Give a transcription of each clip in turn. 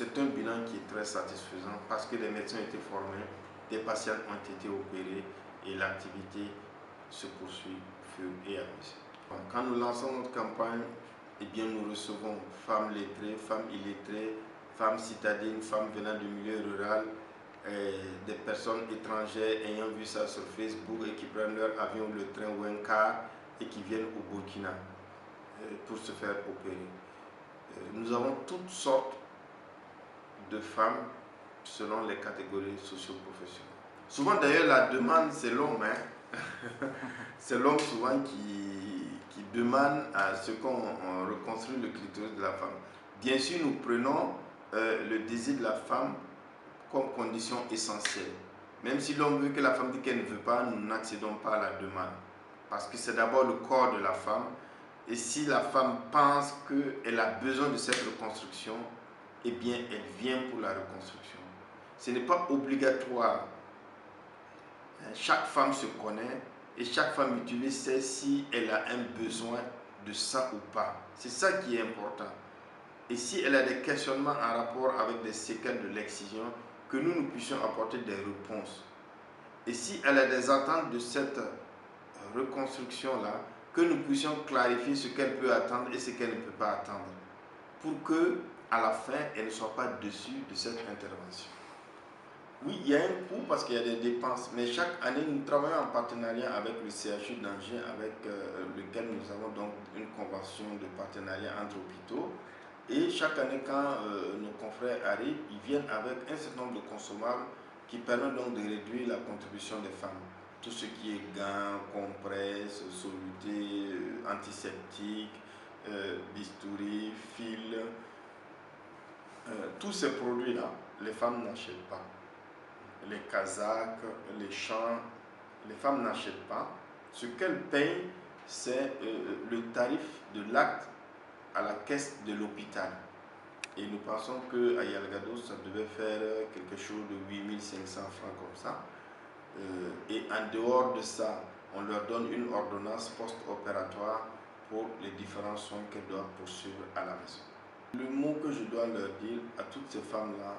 c'est un bilan qui est très satisfaisant parce que les médecins ont été formés, des patients ont été opérés et l'activité se poursuit feu et à mesure. Quand nous lançons notre campagne, eh bien, nous recevons femmes lettrées, femmes illettrées, femmes citadines, femmes venant du milieu rural, des personnes étrangères ayant vu ça sur Facebook et qui prennent leur avion, le train ou un car et qui viennent au Burkina pour se faire opérer. Nous avons toutes sortes de femmes selon les catégories socio-professionnelles. Souvent d'ailleurs la demande c'est l'homme, hein? C'est l'homme souvent qui demande à ce qu'on reconstruise le clitoris de la femme. Bien sûr nous prenons le désir de la femme comme condition essentielle. Même si l'homme veut que la femme dit qu'elle ne veut pas, nous n'accédons pas à la demande. Parce que c'est d'abord le corps de la femme. Et si la femme pense qu'elle a besoin de cette reconstruction, eh bien elle vient pour la reconstruction. Ce n'est pas obligatoire. Chaque femme se connaît et chaque femme utilise sait si elle a un besoin de ça ou pas. C'est ça qui est important. Et si elle a des questionnements en rapport avec des séquelles de l'excision, que nous puissions apporter des réponses. Et si elle a des attentes de cette reconstruction-là, que nous puissions clarifier ce qu'elle peut attendre et ce qu'elle ne peut pas attendre. Pour que, à la fin, elle ne soit pas déçue de cette intervention. Oui, il y a un coût parce qu'il y a des dépenses, mais chaque année, nous travaillons en partenariat avec le CHU d'Angers, avec lequel nous avons donc une convention de partenariat entre hôpitaux. Et chaque année, quand nos confrères arrivent, ils viennent avec un certain nombre de consommables qui permettent donc de réduire la contribution des femmes. Tout ce qui est gants, compresses, solutés, antiseptiques, bistouri, fils, tous ces produits-là, les femmes n'achètent pas. Les casaques, les chants, les femmes n'achètent pas. Ce qu'elles payent, c'est le tarif de l'acte à la caisse de l'hôpital. Et nous pensons qu'à Yalgado, ça devait faire quelque chose de 8500 francs comme ça. Et en dehors de ça, on leur donne une ordonnance post-opératoire pour les différents soins qu'elles doivent poursuivre à la maison. Le mot que je dois leur dire à toutes ces femmes-là,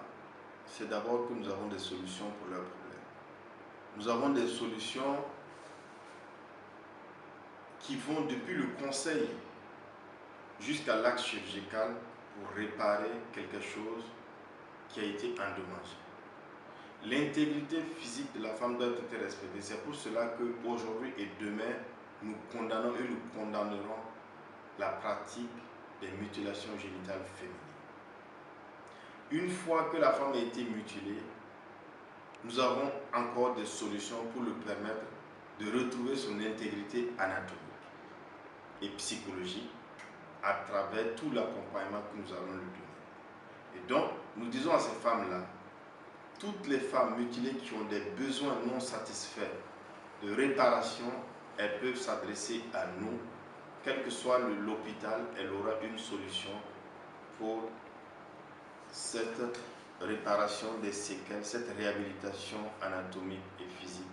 c'est d'abord que nous avons des solutions pour leurs problèmes. Nous avons des solutions qui vont depuis le conseil jusqu'à l'acte chirurgical pour réparer quelque chose qui a été endommagé. L'intégrité physique de la femme doit être respectée. C'est pour cela qu'aujourd'hui et demain, nous condamnons et nous condamnerons la pratique des mutilations génitales féminines. Une fois que la femme a été mutilée, nous avons encore des solutions pour lui permettre de retrouver son intégrité anatomique et psychologique à travers tout l'accompagnement que nous allons lui donner. Et donc, nous disons à ces femmes-là, toutes les femmes mutilées qui ont des besoins non satisfaits de réparation, elles peuvent s'adresser à nous. Quel que soit l'hôpital, elle aura une solution pour cette réparation des séquelles, cette réhabilitation anatomique et physique